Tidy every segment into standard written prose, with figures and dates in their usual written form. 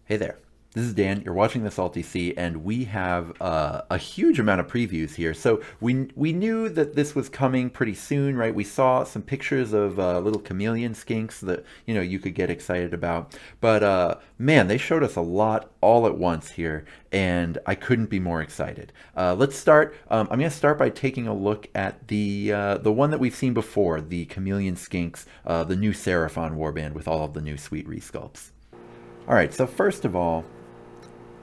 Hey there. This is Dan. You're watching the Salty Sea, and we have a huge amount of previews here. So we knew that this was coming pretty soon, right? We saw some pictures of little chameleon skinks that you could get excited about. But man, they showed us a lot all at once here, and I couldn't be more excited. Let's start. I'm going to start by taking a look at the one that we've seen before, the chameleon skinks, the new Seraphon warband with all of the new sweet resculpts. All right, so first of all,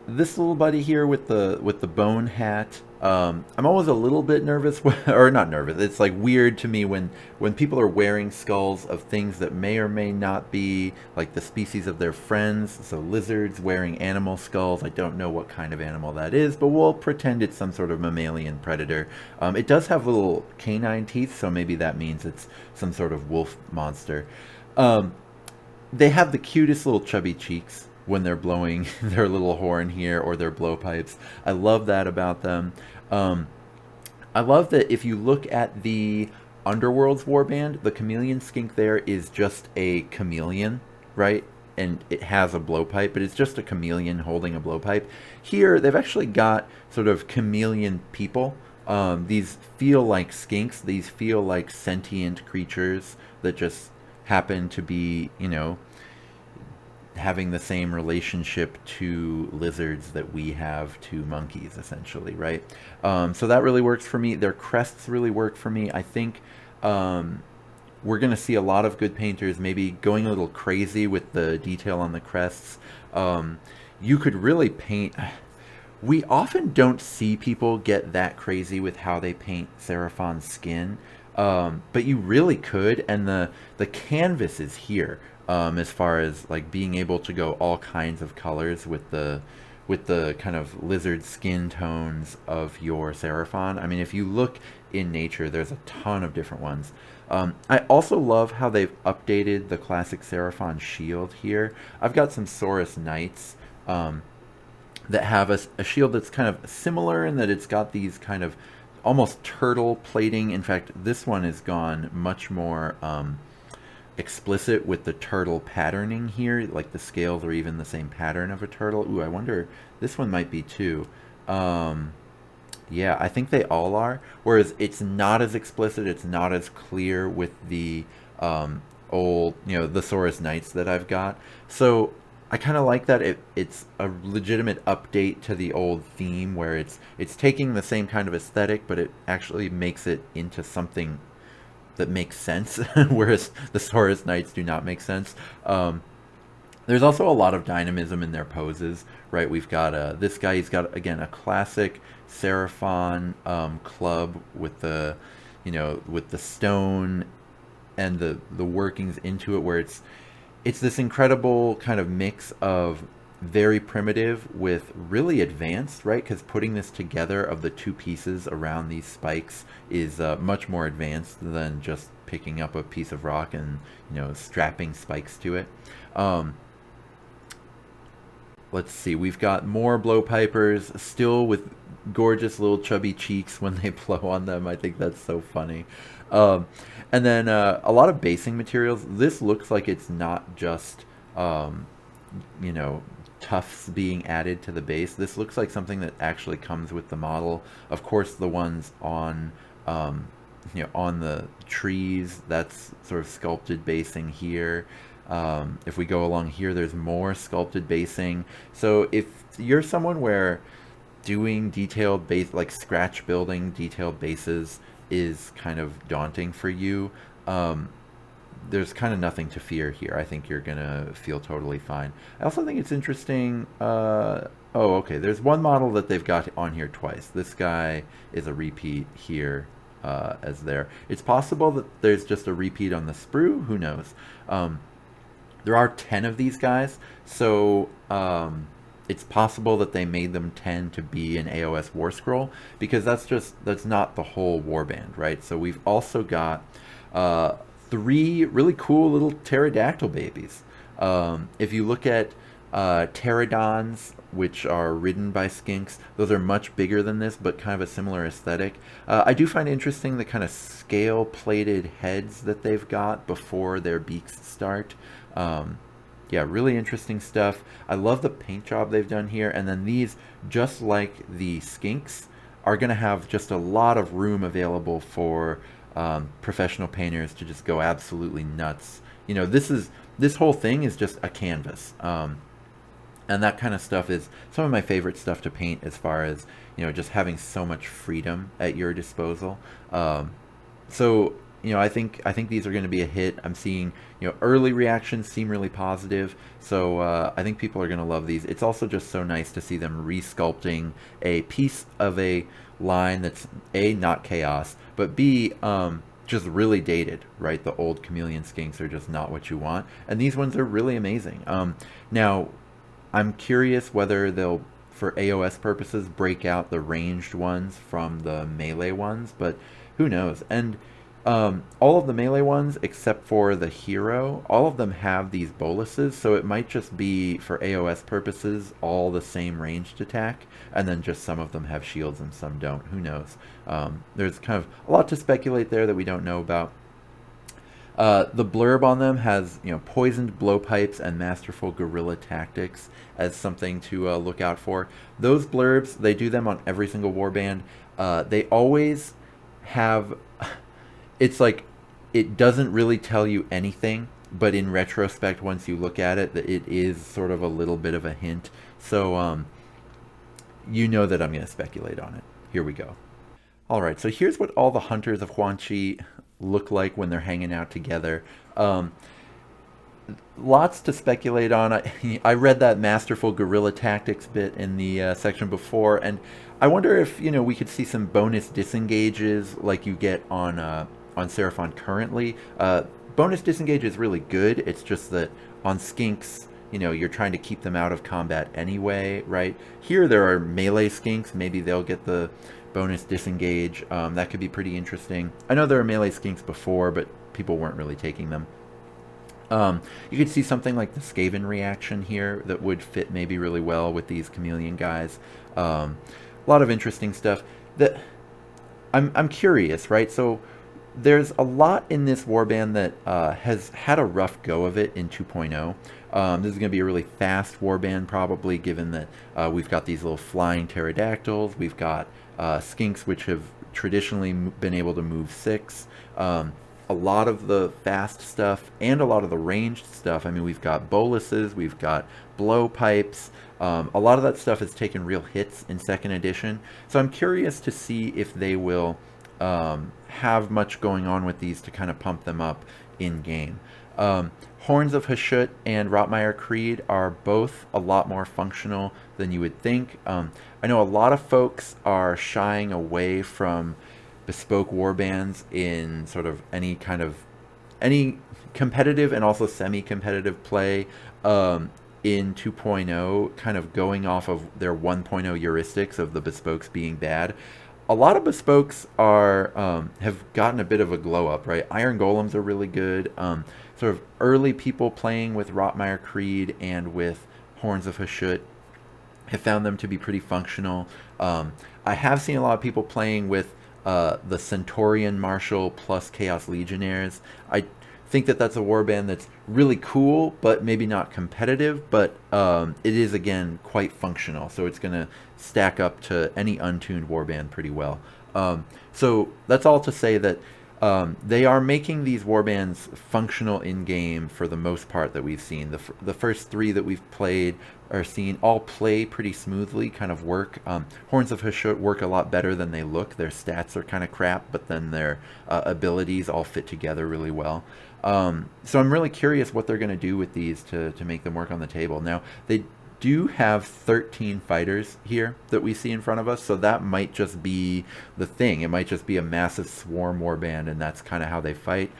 this little buddy here with the bone hat. I'm always a little bit nervous, or not nervous. It's like weird to me when people are wearing skulls of things that may or may not be like the species of their friends. So lizards wearing animal skulls. I don't know what kind of animal that is, but we'll pretend it's some sort of mammalian predator. It does have little canine teeth, so maybe that means it's some sort of wolf monster. Um, they have the cutest little chubby cheeks when they're blowing their little horn here or their blowpipes. I love that about them. Um, I love that if you look at the Underworld's warband, the chameleon skink there is just a chameleon, right? And it has a blowpipe, but it's just a chameleon holding a blowpipe. Here, they've actually got sort of chameleon people. These feel like skinks. These feel like sentient creatures that just happen to be, having the same relationship to lizards that we have to monkeys, essentially, right? So that really works for me. Their crests really work for me. I think we're going to see a lot of good painters maybe going a little crazy with the detail on the crests. You could really paint. We often don't see people get that crazy with how they paint Seraphon's skin, but you really could, and the canvas is here as far as like being able to go all kinds of colors with the kind of lizard skin tones of your Seraphon. I mean, if you look in nature, there's a ton of different ones. I also love how they've updated the classic Seraphon shield here. I've got some Saurus Knights. That have a shield that's kind of similar in that it's got these kind of almost turtle plating. In fact, this one has gone much more explicit with the turtle patterning here. Like the scales are even the same pattern of a turtle. Ooh, I wonder, this one might be too. Yeah, I think they all are. Whereas it's not as explicit, it's not as clear with the old, the Saurus Knights that I've got. So I kind of like that it's a legitimate update to the old theme where it's taking the same kind of aesthetic, but it actually makes it into something that makes sense, whereas the Saurus Knights do not make sense. There's also a lot of dynamism in their poses, right? We've got this guy. He's got again a classic Seraphon club with with the stone and the workings into it, where it's this incredible kind of mix of very primitive with really advanced, right? Because putting this together of the two pieces around these spikes is much more advanced than just picking up a piece of rock and strapping spikes to it. Um, let's see, we've got more blowpipers still with gorgeous little chubby cheeks when they blow on them. I think that's so funny. Um, and then a lot of basing materials. This looks like it's not just um, you know tufts being added to the base. This looks like something that actually comes with the model. Of course, the ones on on the trees, that's sort of sculpted basing here. If we go along here, there's more sculpted basing. So if you're someone where doing detailed base, like scratch building detailed bases, is kind of daunting for you, um, there's kind of nothing to fear here. I think you're gonna feel totally fine. I also think it's interesting. Oh, okay. There's one model that they've got on here twice. This guy is a repeat here as there. It's possible that there's just a repeat on the sprue. Who knows? Um, there are 10 of these guys, so it's possible that they made them 10 to be an AOS War Scroll, because that's not the whole warband, right? So we've also got uh, three really cool little pterodactyl babies. If you look at pterodons, which are ridden by skinks, those are much bigger than this, but kind of a similar aesthetic. I do find interesting the kind of scale-plated heads that they've got before their beaks start. Um, yeah, really interesting stuff. I love the paint job they've done here. And then these, just like the skinks, are going to have just a lot of room available for professional painters to just go absolutely nuts. You know, this whole thing is just a canvas. And that kind of stuff is some of my favorite stuff to paint, as far as, you know, just having so much freedom at your disposal. So you know, I think these are going to be a hit. I'm seeing, you know, early reactions seem really positive, so I think people are going to love these. It's also just so nice to see them resculpting a piece of a line that's, A, not chaos, but B, just really dated, right? The old chameleon skinks are just not what you want, and these ones are really amazing. Now, I'm curious whether they'll, for AOS purposes, break out the ranged ones from the melee ones, but who knows? And all of the melee ones, except for the hero, all of them have these boluses, so it might just be, for AOS purposes, all the same ranged attack, and then just some of them have shields and some don't. Who knows? There's kind of a lot to speculate there that we don't know about. The blurb on them has, you know, poisoned blowpipes and masterful guerrilla tactics as something to look out for. Those blurbs, they do them on every single warband. They always have, it's like, it doesn't really tell you anything, but in retrospect, once you look at it, it is sort of a little bit of a hint. So, you know that I'm going to speculate on it. Here we go. All right, so here's what all the hunters of Huanchi look like when they're hanging out together. Lots to speculate on. I read that masterful guerrilla tactics bit in the section before, and I wonder if, you know, we could see some bonus disengages like you get on Seraphon currently. Bonus disengage is really good. It's just that on skinks, you know, you're trying to keep them out of combat anyway, right? Here there are melee skinks. Maybe they'll get the bonus disengage. That could be pretty interesting. I know there were melee skinks before, but people weren't really taking them. You could see something like the Skaven reaction here that would fit maybe really well with these chameleon guys. A lot of interesting stuff. That I'm curious, right? So there's a lot in this warband that has had a rough go of it in 2.0. This is going to be a really fast warband, probably, given that we've got these little flying pterodactyls. We've got skinks, which have traditionally been able to move 6. A lot of the fast stuff and a lot of the ranged stuff. I mean, we've got boluses, we've got blowpipes. A lot of that stuff has taken real hits in 2nd edition. So I'm curious to see if they will have much going on with these to kind of pump them up in game. Horns of Hashut and Rotmire Creed are both a lot more functional than you would think. I know a lot of folks are shying away from bespoke warbands in sort of any competitive and also semi-competitive play in 2.0, kind of going off of their 1.0 heuristics of the bespokes being bad. A lot of bespokes are have gotten a bit of a glow up, right? Iron Golems are really good. Sort of early people playing with Rotmire Creed and with Horns of Hashut have found them to be pretty functional. I have seen a lot of people playing with the Centaurian Marshal plus Chaos Legionnaires. I think that that's a warband that's really cool, but maybe not competitive, but it is, again, quite functional, so it's going to stack up to any untuned warband pretty well. So that's all to say that they are making these warbands functional in-game for the most part that we've seen. The first 3 that we've played or seen all play pretty smoothly, kind of work. Horns of Hashut work a lot better than they look. Their stats are kind of crap, but then their abilities all fit together really well. So I'm really curious what they're going to do with these to make them work on the table. Now, they do have 13 fighters here that we see in front of us, so that might just be the thing. It might just be a massive swarm warband, and that's kind of how they fight.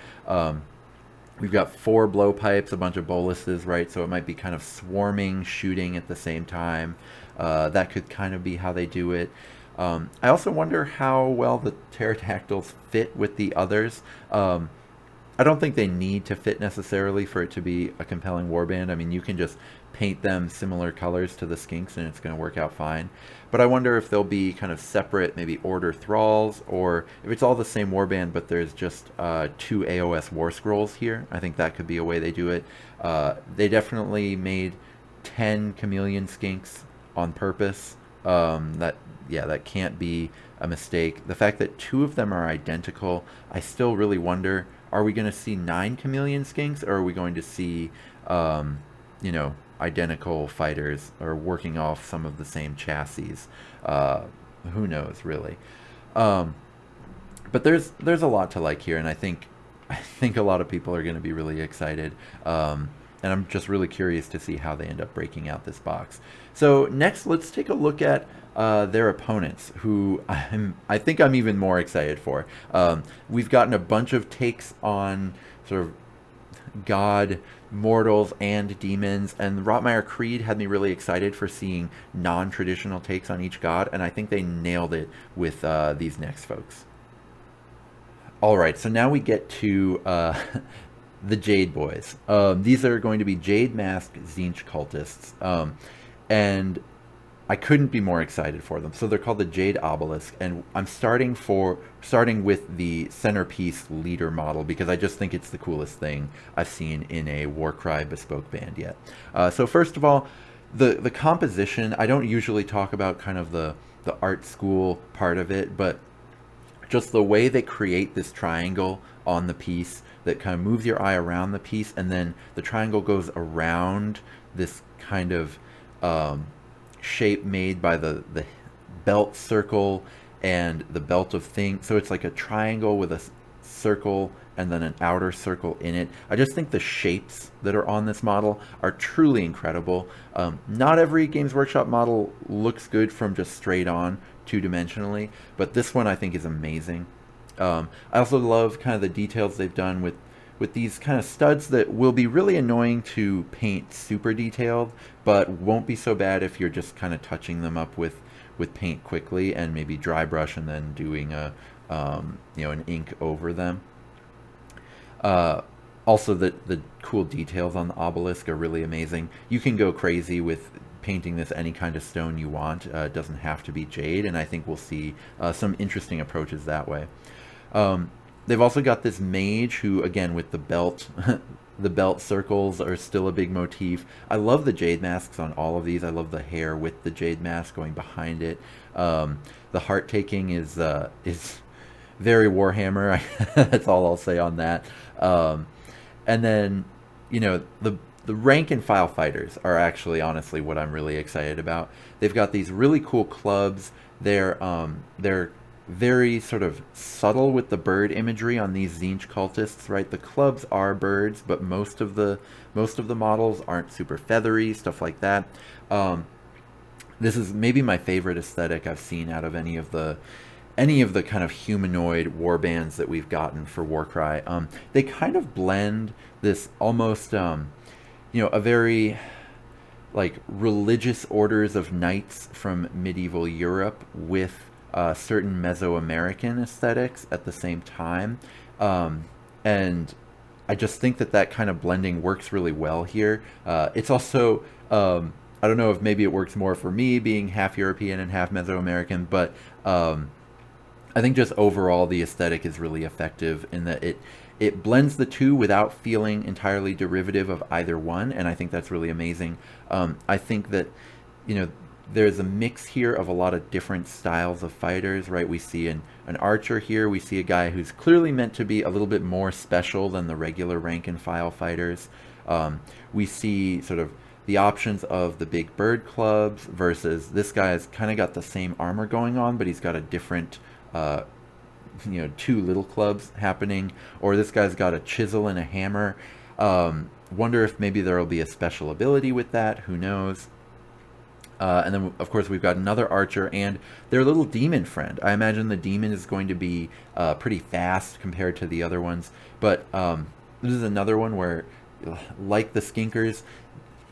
We've got 4 blowpipes, a bunch of boluses, right? So it might be kind of swarming, shooting at the same time. That could kind of be how they do it. I also wonder how well the pterodactyls fit with the others. I don't think they need to fit necessarily for it to be a compelling warband. I mean, you can just paint them similar colors to the skinks and it's going to work out fine. But I wonder if they'll be kind of separate, maybe order thralls, or if it's all the same warband, but there's just two AOS war scrolls here. I think that could be a way they do it. They definitely made 10 chameleon skinks on purpose. That can't be a mistake. The fact that two of them are identical, I still really wonder, are we going to see 9 chameleon skinks, or are we going to see identical fighters or working off some of the same chassis? Who knows, really. But there's a lot to like here, and I think a lot of people are going to be really excited. And I'm just really curious to see how they end up breaking out this box. So next, let's take a look at their opponents, who I think I'm even more excited for. We've gotten a bunch of takes on sort of god, mortals, and demons, and Rotmeyer Creed had me really excited for seeing non-traditional takes on each god, and I think they nailed it with these next folks. Alright, so now we get to the Jade Boys. These are going to be Jade Masked Tzeentch cultists, and I couldn't be more excited for them. So they're called the Jade Obelisk, and I'm starting with the centerpiece leader model because I just think it's the coolest thing I've seen in a Warcry bespoke band yet. So first of all, the composition, I don't usually talk about kind of the art school part of it, but just the way they create this triangle on the piece that kind of moves your eye around the piece, and then the triangle goes around this kind of shape made by the belt circle and the belt of things. So it's like a triangle with a circle and then an outer circle in it. I just think the shapes that are on this model are truly incredible. Not every Games Workshop model looks good from just straight on two-dimensionally, but this one I think is amazing. I also love kind of the details they've done with these kind of studs that will be really annoying to paint super detailed, but won't be so bad if you're just kind of touching them up with paint quickly and maybe dry brush and then doing an ink over them. Also, the cool details on the obelisk are really amazing. You can go crazy with painting this any kind of stone you want. It doesn't have to be jade, and I think we'll see some interesting approaches that way. They've also got this mage who, again, with the belt, the belt circles are still a big motif. I love the jade masks on all of these. I love the hair with the jade mask going behind it. The heart taking is very Warhammer. That's all I'll say on that. And then, the rank and file fighters are actually honestly what I'm really excited about. They've got these really cool clubs. They're very sort of subtle with the bird imagery on these Tzeentch cultists, right? The clubs are birds, but most of the models aren't super feathery, stuff like that. This is maybe my favorite aesthetic I've seen out of any of the kind of humanoid warbands that we've gotten for Warcry. They kind of blend this almost a very like religious orders of knights from medieval Europe with certain Mesoamerican aesthetics at the same time. And I just think that kind of blending works really well here. It's also, I don't know if maybe it works more for me being half European and half Mesoamerican, but I think just overall the aesthetic is really effective in that it blends the two without feeling entirely derivative of either one, and I think that's really amazing. I think that, there's a mix here of a lot of different styles of fighters, right? We see an archer here. We see a guy who's clearly meant to be a little bit more special than the regular rank and file fighters. We see sort of the options of the big bird clubs versus this guy's kind of got the same armor going on, but he's got a different, two little clubs happening. Or this guy's got a chisel and a hammer. Wonder if maybe there will be a special ability with that. Who knows? And then, of course, we've got another archer and their little demon friend. I imagine the demon is going to be pretty fast compared to the other ones. But this is another one where, like the skinkers,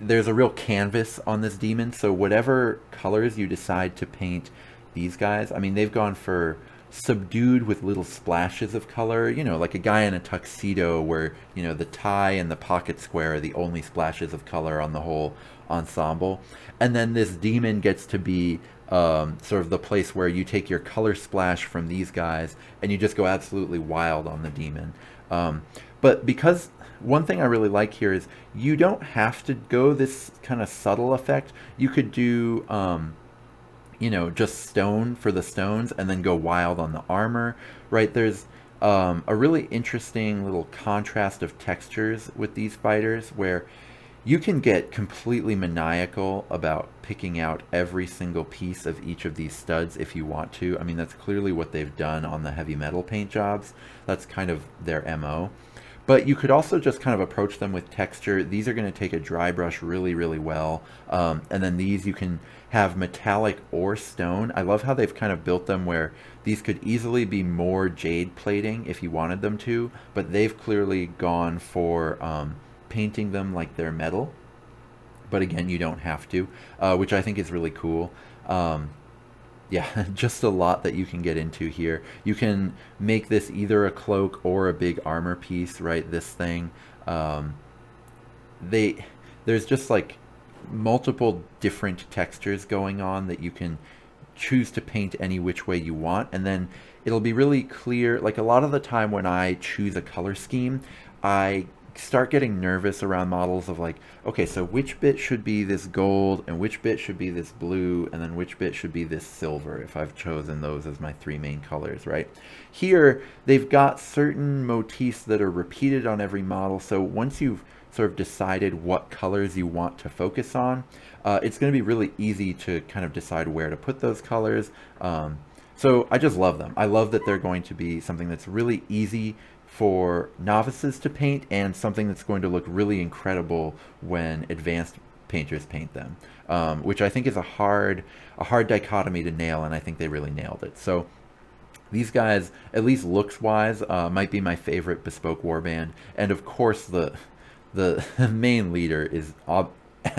there's a real canvas on this demon. So whatever colors you decide to paint these guys, I mean, they've gone for subdued with little splashes of color, like a guy in a tuxedo where, the tie and the pocket square are the only splashes of color on the whole ensemble. And then this demon gets to be sort of the place where you take your color splash from these guys and you just go absolutely wild on the demon. But because one thing I really like here is you don't have to go this kind of subtle effect. You could do, just stone for the stones and then go wild on the armor, right? There's a really interesting little contrast of textures with these fighters where you can get completely maniacal about picking out every single piece of each of these studs if you want to. I mean, that's clearly what they've done on the heavy metal paint jobs. That's kind of their MO. But you could also just kind of approach them with texture. These are going to take a dry brush really, really well. And then these you can have metallic or stone. I love how they've kind of built them where these could easily be more jade plating if you wanted them to, but they've clearly gone for painting them like they're metal. But again, you don't have to, which I think is really cool. Yeah, just a lot that you can get into here. You can make this either a cloak or a big armor piece, right? This thing. There's just like multiple different textures going on that you can choose to paint any which way you want, and then it'll be really clear. Like a lot of the time when I choose a color scheme, I start getting nervous around models of like, okay, so which bit should be this gold and which bit should be this blue and then which bit should be this silver if I've chosen those as my three main colors, right? Here, they've got certain motifs that are repeated on every model, so once you've sort of decided what colors you want to focus on, it's going to be really easy to kind of decide where to put those colors. So I just love them. I love that they're going to be something that's really easy for novices to paint and something that's going to look really incredible when advanced painters paint them, which I think is a hard dichotomy to nail, and I think they really nailed it. So these guys, at least looks wise, might be my favorite bespoke warband, and of course the main leader is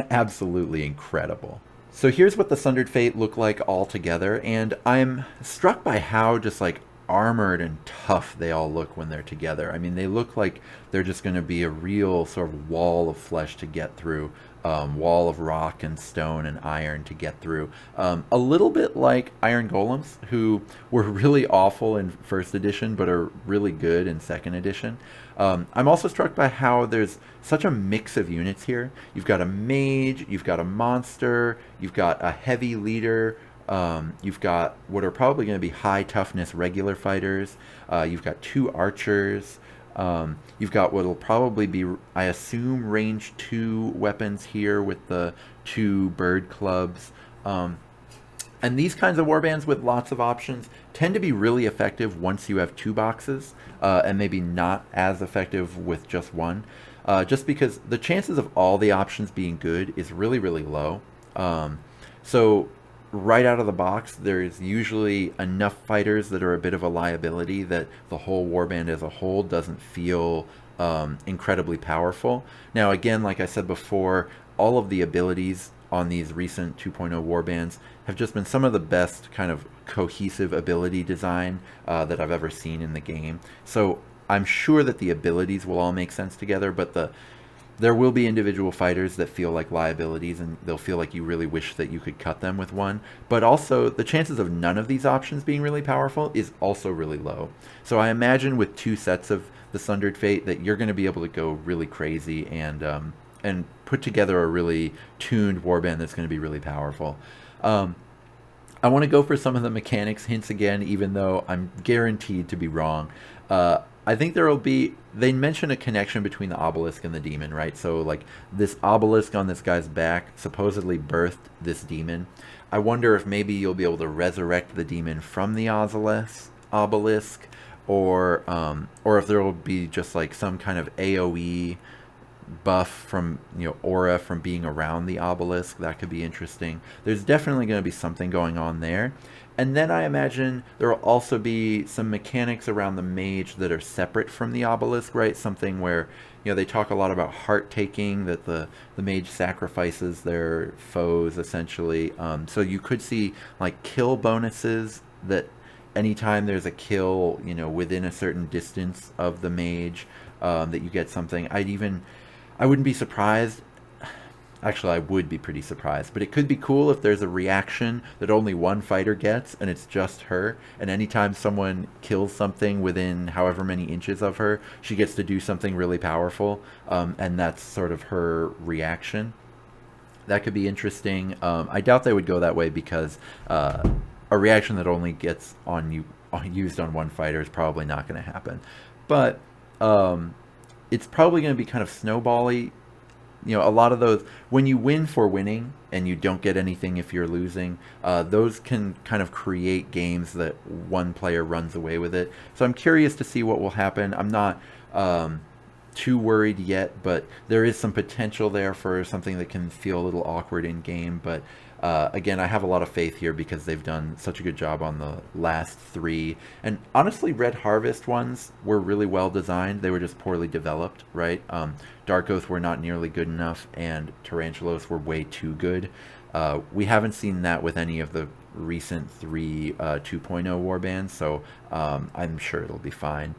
absolutely incredible. So here's what the Sundered Fate look like all together, and I'm struck by how just like armored and tough they all look when they're together. I mean, they look like they're just going to be a real sort of wall of flesh to get through, wall of rock and stone and iron to get through. A little bit like Iron Golems, who were really awful in first edition but are really good in second edition. I'm also struck by how there's such a mix of units here. You've got a mage, you've got a monster, you've got a heavy leader, you've got what are probably going to be high toughness regular fighters. You've got two archers. You've got what will probably be, I assume, range 2 weapons here with the 2 bird clubs. And these kinds of warbands with lots of options tend to be really effective once you have 2 boxes, and maybe not as effective with just one. Just because the chances of all the options being good is really, really low. So right out of the box, there's usually enough fighters that are a bit of a liability that the whole warband as a whole doesn't feel incredibly powerful. Now, again, like I said before, all of the abilities on these recent 2.0 warbands have just been some of the best kind of cohesive ability design that I've ever seen in the game. So I'm sure that the abilities will all make sense together, but there will be individual fighters that feel like liabilities, and they'll feel like you really wish that you could cut them with one. But also, the chances of none of these options being really powerful is also really low. So I imagine with 2 sets of the Sundered Fate that you're going to be able to go really crazy and put together a really tuned warband that's going to be really powerful. I want to go for some of the mechanics hints again, even though I'm guaranteed to be wrong. I think they mention a connection between the obelisk and the demon, right? So like this obelisk on this guy's back supposedly birthed this demon. I wonder if maybe you'll be able to resurrect the demon from the obelisk, or if there will be just like some kind of AoE buff from, aura from being around the obelisk. That could be interesting. There's definitely going to be something going on there. And then I imagine there will also be some mechanics around the mage that are separate from the obelisk, right? Something where, they talk a lot about heart taking, that the mage sacrifices their foes, essentially. So you could see, like, kill bonuses that anytime there's a kill, within a certain distance of the mage, that you get something. I wouldn't be surprised. Actually, I would be pretty surprised, but it could be cool if there's a reaction that only one fighter gets, and it's just her. And anytime someone kills something within however many inches of her, she gets to do something really powerful, and that's sort of her reaction. That could be interesting. I doubt they would go that way because a reaction that only gets on you used on one fighter is probably not going to happen. But it's probably going to be kind of snowbally. A lot of those, when you win for winning and you don't get anything if you're losing, those can kind of create games that one player runs away with it. So I'm curious to see what will happen. I'm not too worried yet, but there is some potential there for something that can feel a little awkward in game. But again, I have a lot of faith here because they've done such a good job on the last three. And honestly, Red Harvest ones were really well designed. They were just poorly developed, right? Dark Oath were not nearly good enough, and Tarantulos were way too good. We haven't seen that with any of the recent three 2.0 warbands, so I'm sure it'll be fine.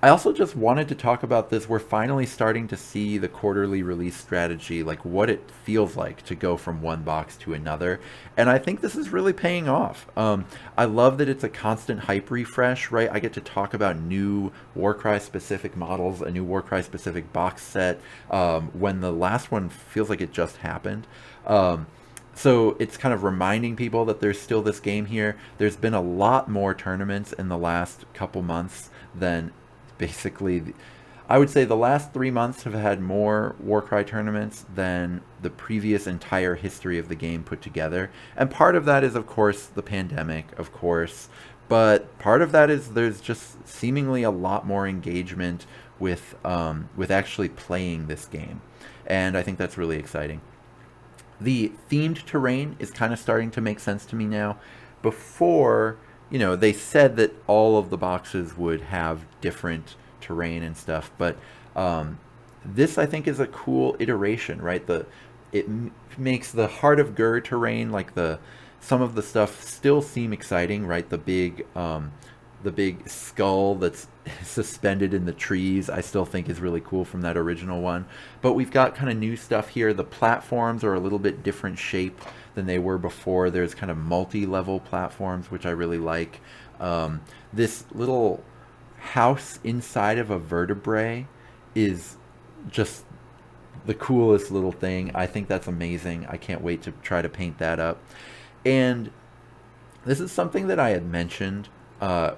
I also just wanted to talk about this. We're finally starting to see the quarterly release strategy, like what it feels like to go from one box to another. And I think this is really paying off. I love that it's a constant hype refresh, right? I get to talk about new Warcry specific models, a new Warcry specific box set, when the last one feels like it just happened. So it's kind of reminding people that there's still this game here. There's been a lot more tournaments in the last couple months than basically, I would say the last 3 months have had more Warcry tournaments than the previous entire history of the game put together. And part of that is, of course, the pandemic, of course. But part of that is there's just seemingly a lot more engagement with actually playing this game. And I think that's really exciting. The themed terrain is kind of starting to make sense to me now. Before, they said that all of the boxes would have different terrain and stuff, but this I think is a cool iteration, right? It makes the Heart of Gur terrain, like some of the stuff still seem exciting, right? The big skull that's suspended in the trees, I still think is really cool from that original one. But we've got kind of new stuff here. The platforms are a little bit different shape than they were before. There's kind of multi-level platforms, which I really like. This little house inside of a vertebrae is just the coolest little thing. I think that's amazing. I can't wait to try to paint that up. And this is something that I had mentioned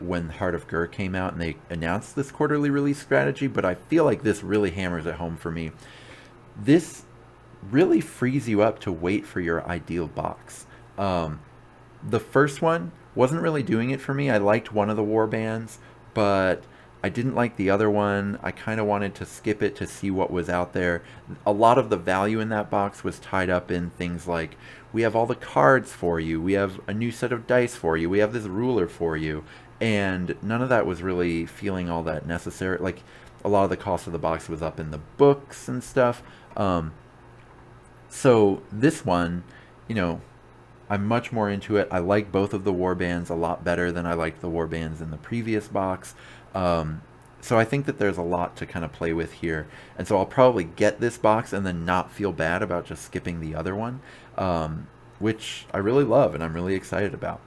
when Heart of Gur came out and they announced this quarterly release strategy, but I feel like this really hammers it home for me. This really frees you up to wait for your ideal box. The first one wasn't really doing it for me. I liked one of the warbands, but I didn't like the other one. I kind of wanted to skip it to see what was out there. A lot of the value in that box was tied up in things like, we have all the cards for you, we have a new set of dice for you, we have this ruler for you, and none of that was really feeling all that necessary. Like, a lot of the cost of the box was up in the books and stuff. So this one, I'm much more into it. I like both of the warbands a lot better than I liked the warbands in the previous box. So I think that there's a lot to kind of play with here. And so I'll probably get this box and then not feel bad about just skipping the other one, which I really love and I'm really excited about.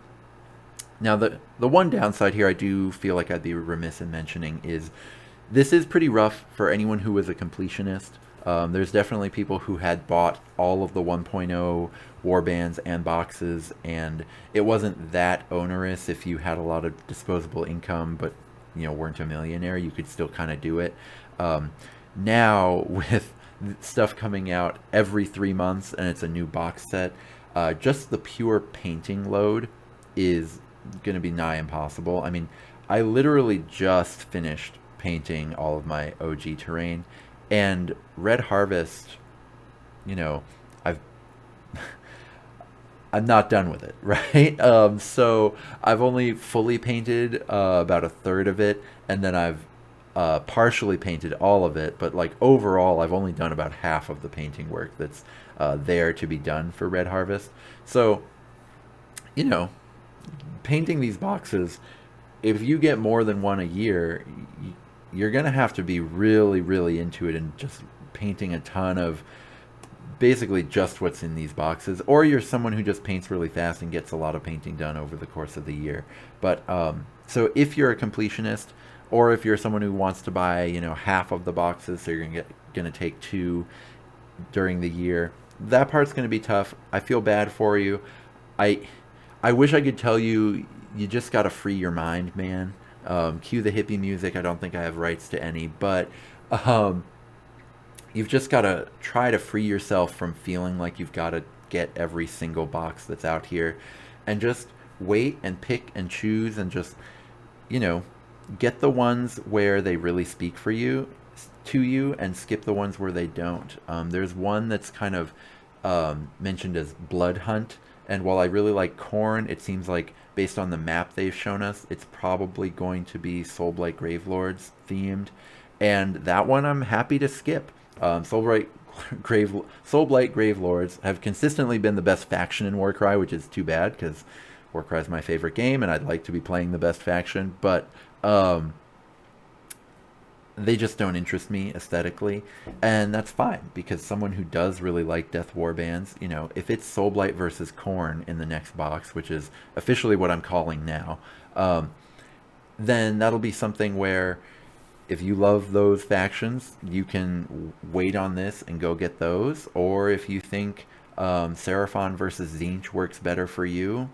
Now, the one downside here I do feel like I'd be remiss in mentioning is this is pretty rough for anyone who is a completionist. There's definitely people who had bought all of the 1.0 warbands and boxes, and it wasn't that onerous if you had a lot of disposable income, but weren't a millionaire. You could still kind of do it. Now, with stuff coming out every 3 months and it's a new box set, just the pure painting load is going to be nigh impossible. I mean, I literally just finished painting all of my OG terrain, and Red Harvest, I've I'm not done with it, right? So I've only fully painted about a third of it, and then I've partially painted all of it, but like overall I've only done about half of the painting work that's there to be done for Red Harvest. So, painting these boxes, if you get more than one a year, you're going to have to be really, really into it and just painting a ton of basically just what's in these boxes, or you're someone who just paints really fast and gets a lot of painting done over the course of the year. But so if you're a completionist, or if you're someone who wants to buy, half of the boxes, so you're gonna take two during the year, that part's gonna be tough. I feel bad for you. I I wish I could tell you you just gotta free your mind, man. Cue the hippie music. I don't think I have rights to any, but um, you've just got to try to free yourself from feeling like you've got to get every single box that's out here, and just wait and pick and choose, and just, you know get the ones where they really speak for you to you, and skip the ones where they don't. There's one that's kind of mentioned as Blood Hunt, and while I really like Corn, it seems like based on the map they've shown us, it's probably going to be Soulblight Gravelords themed, and that one I'm happy to skip. Soulblight Gravelords have consistently been the best faction in Warcry, which is too bad because Warcry is my favorite game, and I'd like to be playing the best faction, but they just don't interest me aesthetically, and that's fine, because someone who does really like Death Warbands, if it's Soulblight versus Khorne in the next box, which is officially what I'm calling now, then that'll be something where if you love those factions, you can wait on this and go get those, or if you think Seraphon versus Tzeentch works better for you,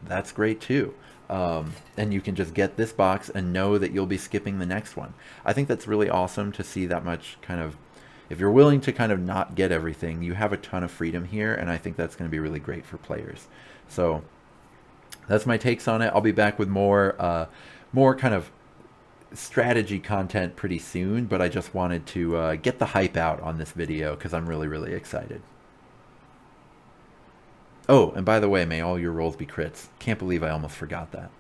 that's great too. And you can just get this box and know that you'll be skipping the next one. I think that's really awesome to see that much kind of, if you're willing to kind of not get everything, you have a ton of freedom here, and I think that's going to be really great for players. So that's my takes on it. I'll be back with more kind of strategy content pretty soon, but I just wanted to get the hype out on this video because I'm really, really excited. Oh, and by the way, may all your rolls be crits. Can't believe I almost forgot that.